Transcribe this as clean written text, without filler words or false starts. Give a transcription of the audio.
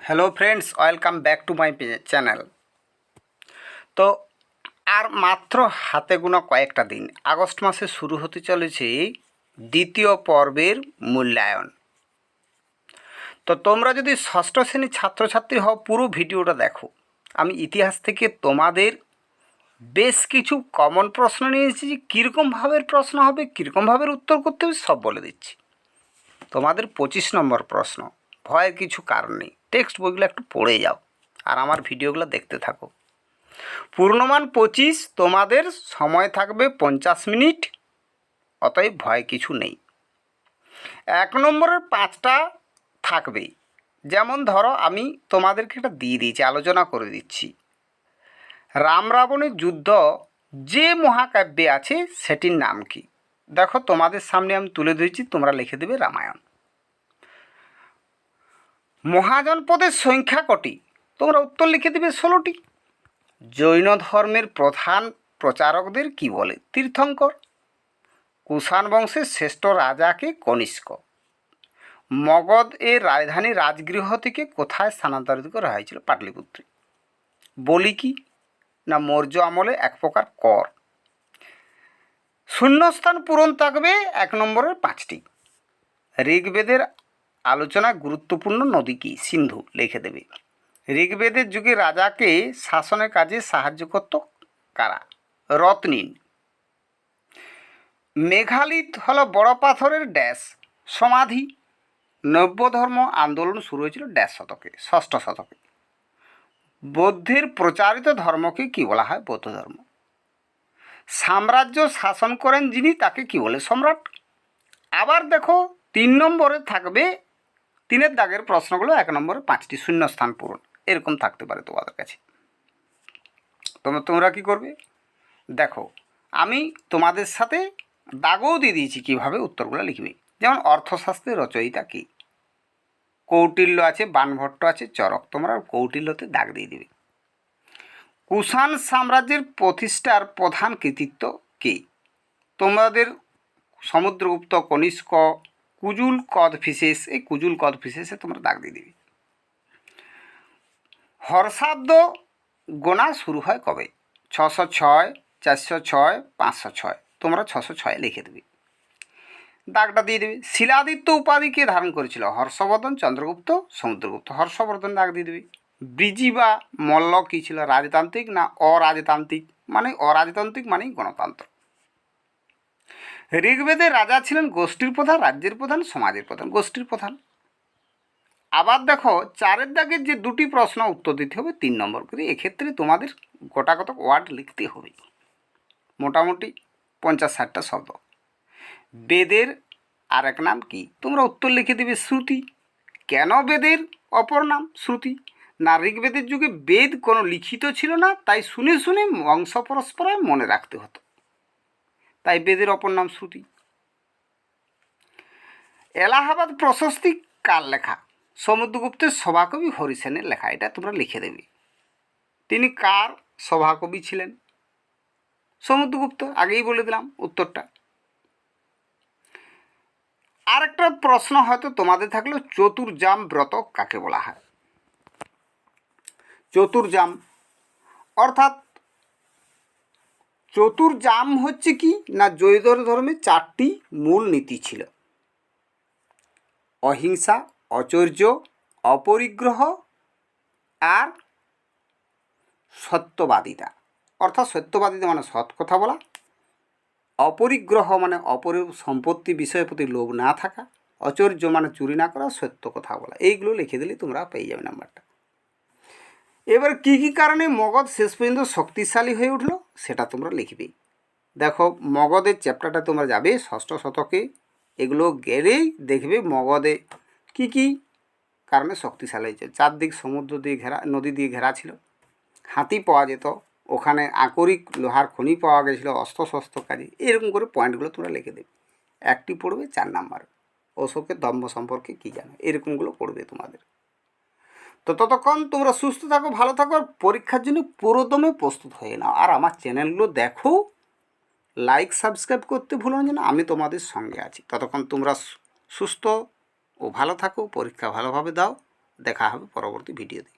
Hello friends, welcome back to my channel. তো আর মাত্র হাতে গোনা কয়েকটা দিন, আগস্ট মাসে শুরু হতে চলেছে দ্বিতীয় পর্বের মূল্যায়ন। তো তোমরা যদি ষষ্ঠ শ্রেণীর ছাত্রছাত্রী হও, পুরো ভিডিওটা দেখো। আমি ইতিহাস থেকে তোমাদের বেশ কিছু কমন প্রশ্ন নিয়েছি, যে কীরকম ভাবের প্রশ্ন হবে, কীরকম ভাবের উত্তর করতে হবে সব বলে দিচ্ছি। তোমাদের 25 নম্বর প্রশ্ন, ভয়ের কিছু কারণ নেই, টেক্সট বইগুলো একটু পড়ে যাও আর আমার ভিডিওগুলো দেখতে থাকো। পূর্ণমান 25, তোমাদের সময় থাকবে 50 মিনিট, অতএব ভয় কিছু নেই। 1 নম্বরের 5টা থাকবেই, যেমন ধরো আমি তোমাদেরকে এটা দিয়ে দিয়েছি, আলোচনা করে দিচ্ছি। রাম রাবণের যুদ্ধ যে মহাকাব্যে আছে সেটির নাম কি? দেখো তোমাদের সামনে আমি তুলে ধরেছি, তোমরা লিখে দেবে রামায়ণ। মহাজনপদের সংখ্যা কটি? তোমরা উত্তর লিখে দেবে 16টি। জৈন ধর্মের প্রধান প্রচারকদের কি বলে? তীর্থঙ্কর। কুষাণ বংশের শ্রেষ্ঠ রাজাকে কনিষ্ক। মগধ এর রাজধানী রাজগৃহ থেকে কোথায় স্থানান্তরিত করা হয়েছিল? পাটলিপুত্রে। বলি কি? না মৌর্য আমলে এক প্রকার কর। শূন্যস্থান পূরণ থাকবে 1 নম্বরের 5টি। ঋগ্বেদের আলোচনায় গুরুত্বপূর্ণ নদী কি? সিন্ধু লিখে দেবে। ঋগ্বেদের যুগে রাজাকে শাসনের কাজে সাহায্য করত কারা? রত্নিন। মেঘালিত হলো বড় পাথরের ড্যাশ সমাধি। নব্য ধর্ম আন্দোলন শুরু হয়েছিল ড্যাশ শতকে, 6ষ্ঠ শতকে। বৌদ্ধের প্রচারিত ধর্মকে কি বলা হয়? বৌদ্ধ ধর্ম। সাম্রাজ্য শাসন করেন যিনি, তাকে কি বলে? সম্রাট। আবার দেখো 3 নম্বরে থাকবে, 3-এর দাগের প্রশ্নগুলো 1 নম্বরে 5টি শূন্যস্থান পূরণ, এরকম থাকতে পারে তোমাদের কাছে। তোমরা কি করবে? দেখো আমি তোমাদের সাথে দাগও দিয়ে দিয়েছি কীভাবে উত্তরগুলো লিখবে। যেমন অর্থশাস্ত্রের রচয়িতা কি? কৌটিল্য আছে, বাণভট্ট আছে, চরক। তোমরা কৌটিল্যতে দাগ দিয়ে দিবে। কুষাণ সাম্রাজ্যের প্রতিষ্ঠার প্রধান কৃতিত্ব কি? তোমাদের সমুদ্রগুপ্ত, কনিষ্ক, কুজুল কদফিসেস। এই কুজুল কদফিসেসে তোমরা দাগ দিয়ে দিবে। হর্ষাব্দ গোনা শুরু হয় কবে? 606, 406, 506। তোমরা 606 লিখে দেবে, দাগটা দিয়ে দেবে। শিলাদিত্য উপাধিকে ধারণ করেছিল হর্ষবর্ধন, চন্দ্রগুপ্ত, সমুদ্রগুপ্ত। হর্ষবর্ধন দাগ দিয়ে দেবে। ব্রিজি বা মল্ল কী ছিল? রাজতান্ত্রিক না অরাজতান্ত্রিক? অরাজতান্ত্রিক মানেই গণতন্ত্র। ঋগ্বেদের রাজা ছিলেন গোষ্ঠীর প্রধান, রাজ্যের প্রধান, সমাজের প্রধান। গোষ্ঠীর প্রধান। আবার দেখো 4-এর দাগের যে 2টি প্রশ্ন উত্তর দিতে হবে 3 নম্বর করে। এক্ষেত্রে তোমাদের গোটাকতক ওয়ার্ড লিখতে হবে, মোটামুটি 50-60টা শব্দ। বেদের আর এক নাম কি? তোমরা উত্তর লিখে দেবে শ্রুতি। কেন বেদের অপর নাম শ্রুতি? না ঋগ্বেদের যুগে বেদ কোনো লিখিত ছিল না, তাই শুনে শুনে বংশ পরস্পরায় মনে রাখতে হতো, তাই বেদের অপর নাম শ্রুতি। এলাহাবাদ প্রশস্তি কার লেখা? সমুদ্রগুপ্তের সভাকবি হরিসেনের লেখা। এটা তোমরা লিখে দেবে। তিনি কার সভাকবি ছিলেন? সমুদ্রগুপ্ত। আগেই বলে দিলাম উত্তরটা। আর একটা প্রশ্ন হয়তো তোমাদের থাকলো, চতুর্জাম ব্রত কাকে বলা হয়? চতুর্জাম অর্থাৎ চতুর্জাম হচ্ছে কি না, জৈন ধর্মে 4টি মূল নীতি ছিল: অহিংসা, অচর্য, অপরিগ্রহ আর সত্যবাদিতা। অর্থাৎ সত্যবাদিতা মানে সৎ কথা বলা, অপরিগ্রহ মানে অপরের সম্পত্তি বিষয়ের প্রতি লোভ না থাকা, অচর্য মানে চুরি না করা, সত্য কথা বলা। এইগুলো লিখে দিলে তোমরা পেয়ে যাবে নাম্বারটা। এবার কী কী কারণে মগধ শেষ পর্যন্ত শক্তিশালী হয়ে উঠল সেটা তোমরা লিখবে। দেখো মগধের চ্যাপ্টারটা তোমরা যাবে 6ষ্ঠ শতকে, এগুলো গেলেই দেখবে মগধে কী কী কারণে শক্তিশালী হয়েছে। 4 দিক সমুদ্র দিয়ে ঘেরা, নদী দিয়ে ঘেরা ছিল, হাতি পাওয়া যেত, ওখানে আকরিক লোহার খনি পাওয়া গেছিলো, অস্ত্র শস্ত্র কাজে। এরকম করে পয়েন্টগুলো তোমরা লিখে দেবে। একটি পড়বে 4 নাম্বার, অশোকের ধর্ম সম্পর্কে কী জানো, এরকমগুলো পড়বে তোমাদের। তো ততক্ষণ তোমরা সুস্থ থাকো, ভালো থাকো, আর পরীক্ষার জন্য পুরোদমে প্রস্তুত হয়ে নাও। আর আমার চ্যানেলগুলো দেখো, লাইক সাবস্ক্রাইব করতে ভুলো না, যেন আমি তোমাদের সঙ্গে আছি। ততক্ষণ তোমরা সুস্থ ও ভালো থাকো, পরীক্ষা ভালোভাবে দাও। দেখা হবে পরবর্তী ভিডিওতে।